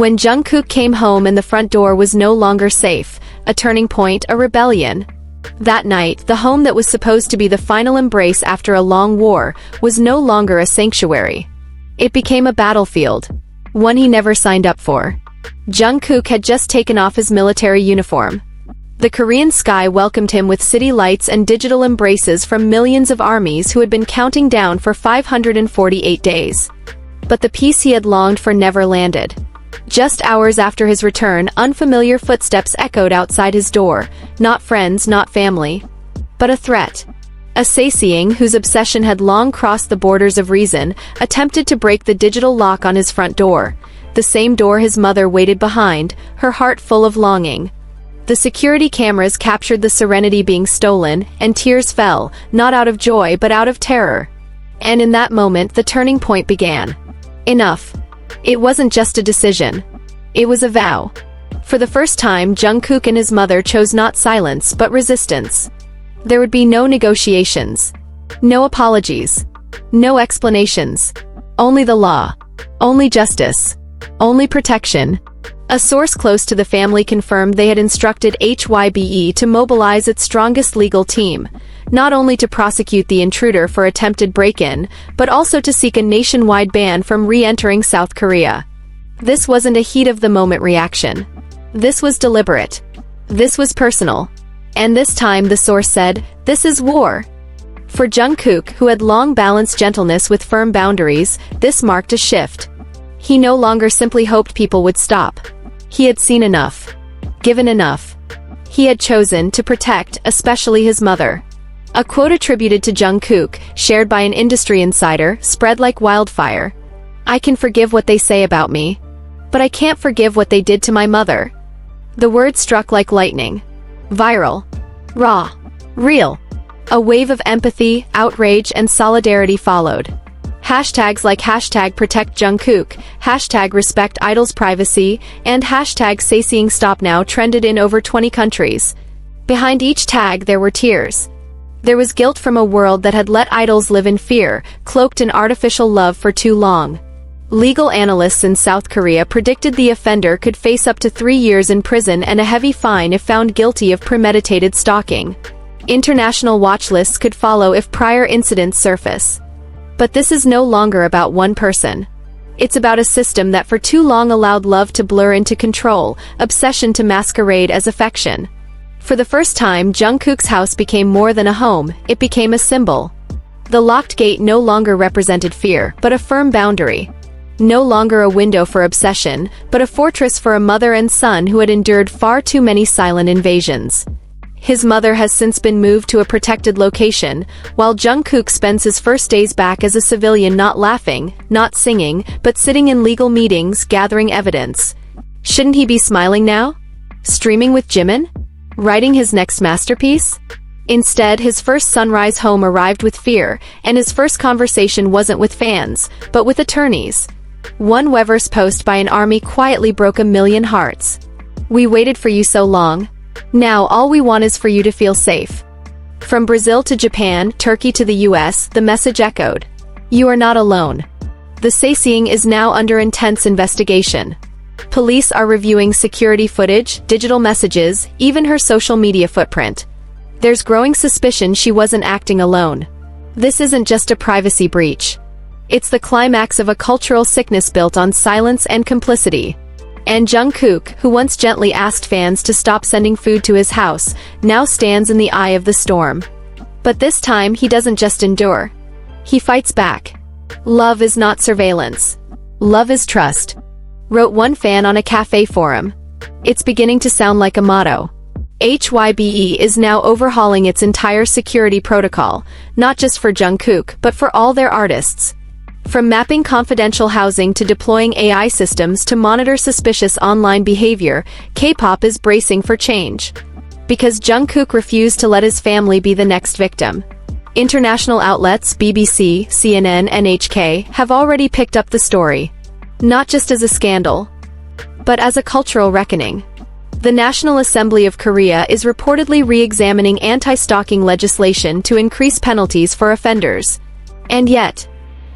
When Jungkook came home and the front door was no longer safe, a turning point, a rebellion. That night, the home that was supposed to be the final embrace after a long war was no longer a sanctuary. It became a battlefield, one he never signed up for. Jungkook had just taken off his military uniform. The Korean sky welcomed him with city lights and digital embraces from millions of armies who had been counting down for 548 days. But the peace he had longed for never landed. Just hours after his return, unfamiliar footsteps echoed outside his door, not friends, not family, but a threat. A Sasaeng, whose obsession had long crossed the borders of reason, attempted to break the digital lock on his front door, the same door his mother waited behind, her heart full of longing. The security cameras captured the serenity being stolen, and tears fell, not out of joy but out of terror. And in that moment the turning point began. Enough. It wasn't just a decision. It was a vow. For the first time, Jungkook and his mother chose not silence but resistance. There would be no negotiations. No apologies. No explanations. Only the law. Only justice. Only protection. A source close to the family confirmed they had instructed HYBE to mobilize its strongest legal team, not only to prosecute the intruder for attempted break-in, but also to seek a nationwide ban from re-entering South Korea. This wasn't a heat-of-the-moment reaction. This was deliberate. This was personal. And this time, the source said, "This is war." For Jungkook, who had long balanced gentleness with firm boundaries, this marked a shift. He no longer simply hoped people would stop. He had seen enough. Given enough. He had chosen to protect, especially his mother. A quote attributed to Jungkook, shared by an industry insider, spread like wildfire. "I can forgive what they say about me. But I can't forgive what they did to my mother." The word struck like lightning. Viral. Raw. Real. A wave of empathy, outrage, and solidarity followed. Hashtags like #protect Jungkook, #respect idol's privacy, and #Sasaeng stop now trended in over 20 countries. Behind each tag there were tears. There was guilt from a world that had let idols live in fear, cloaked in artificial love for too long. Legal analysts in South Korea predicted the offender could face up to 3 years in prison and a heavy fine if found guilty of premeditated stalking. International watch lists could follow if prior incidents surface. But this is no longer about one person. It's about a system that for too long allowed love to blur into control, obsession to masquerade as affection. For the first time, Jungkook's house became more than a home, it became a symbol. The locked gate no longer represented fear, but a firm boundary. No longer a window for obsession, but a fortress for a mother and son who had endured far too many silent invasions. His mother has since been moved to a protected location, while Jungkook spends his first days back as a civilian, not laughing, not singing, but sitting in legal meetings, gathering evidence. Shouldn't he be smiling now? Streaming with Jimin? Writing his next masterpiece? Instead, his first sunrise home arrived with fear, and his first conversation wasn't with fans, but with attorneys. One Weverse post by an army quietly broke 1,000,000 hearts. "We waited for you so long. Now all we want is for you to feel safe." From Brazil to Japan, Turkey to the US, the message echoed. You are not alone. The Sasaeng is now under intense investigation. Police are reviewing security footage, digital messages, even her social media footprint. There's growing suspicion she wasn't acting alone. This isn't just a privacy breach. It's the climax of a cultural sickness built on silence and complicity. And Jungkook, who once gently asked fans to stop sending food to his house, now stands in the eye of the storm. But this time he doesn't just endure. He fights back. "Love is not surveillance. Love is trust," wrote one fan on a cafe forum. It's beginning to sound like a motto. HYBE is now overhauling its entire security protocol, not just for Jungkook, but for all their artists. From mapping confidential housing to deploying AI systems to monitor suspicious online behavior, Kpop is bracing for change. Because Jungkook refused to let his family be the next victim. International outlets BBC, CNN, NHK have already picked up the story. Not just as a scandal, but as a cultural reckoning. The National Assembly of Korea is reportedly re-examining anti-stalking legislation to increase penalties for offenders. And yet,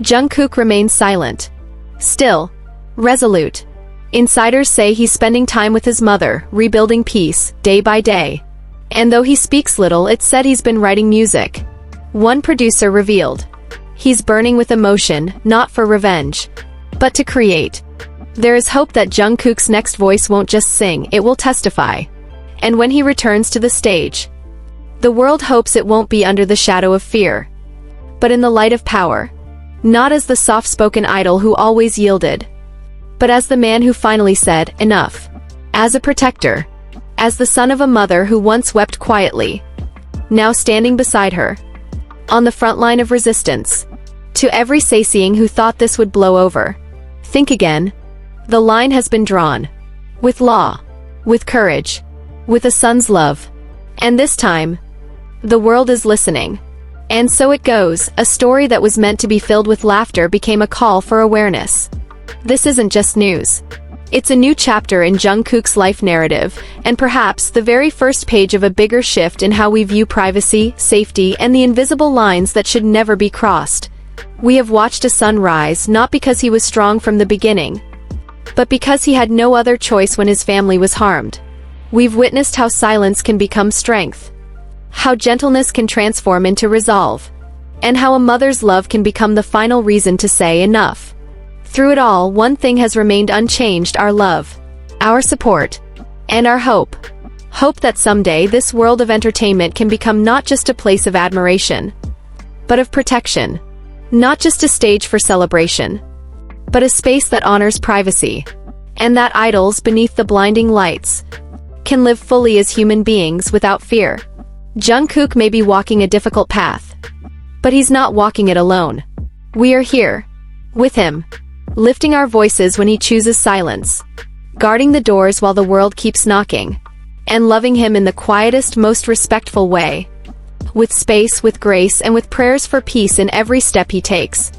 Jungkook remains silent. Still. Resolute. Insiders say he's spending time with his mother, rebuilding peace, day by day. And though he speaks little, it's said he's been writing music. One producer revealed. He's burning with emotion, not for revenge, but to create. There is hope that Jungkook's next voice won't just sing, it will testify. And when he returns to the stage, the world hopes it won't be under the shadow of fear, but in the light of power. Not as the soft-spoken idol who always yielded, but as the man who finally said, enough. As a protector. As the son of a mother who once wept quietly, now standing beside her. On the front line of resistance. To every Sasaeng who thought this would blow over. Think again. The line has been drawn. With law. With courage. With a son's love. And this time, the world is listening. And so it goes, a story that was meant to be filled with laughter became a call for awareness. This isn't just news. It's a new chapter in Jungkook's life narrative, and perhaps the very first page of a bigger shift in how we view privacy, safety, and the invisible lines that should never be crossed. We have watched a son rise not because he was strong from the beginning, but because he had no other choice when his family was harmed. We've witnessed how silence can become strength, how gentleness can transform into resolve, and how a mother's love can become the final reason to say enough. Through it all, one thing has remained unchanged: our love, our support, and our hope. Hope that someday this world of entertainment can become not just a place of admiration, but of protection. Not just a stage for celebration, but a space that honors privacy, and that idols beneath the blinding lights can live fully as human beings without fear. Jungkook may be walking a difficult path, but he's not walking it alone. We are here, with him, lifting our voices when he chooses silence, guarding the doors while the world keeps knocking, and loving him in the quietest, most respectful way. With space, with grace, and with prayers for peace in every step he takes.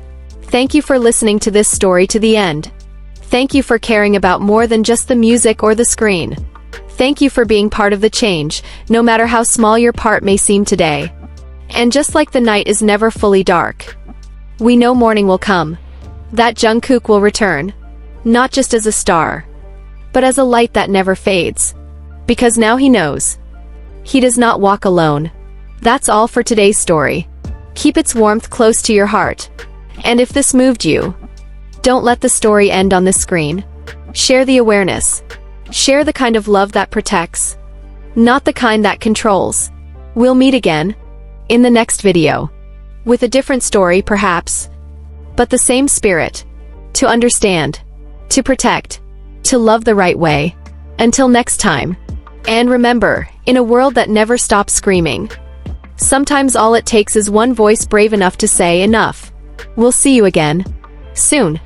Thank you for listening to this story to the end. Thank you for caring about more than just the music or the screen. Thank you for being part of the change, no matter how small your part may seem today. And just like the night is never fully dark, we know morning will come. That Jungkook will return, not just as a star, but as a light that never fades. Because now he knows. He does not walk alone. That's all for today's story. Keep its warmth close to your heart. And if this moved you, don't let the story end on this screen. Share the awareness. Share the kind of love that protects, not the kind that controls. We'll meet again, in the next video. With a different story perhaps, but the same spirit. To understand, to protect, to love the right way. Until next time. And remember, in a world that never stops screaming, sometimes all it takes is one voice brave enough to say enough. We'll see you again soon.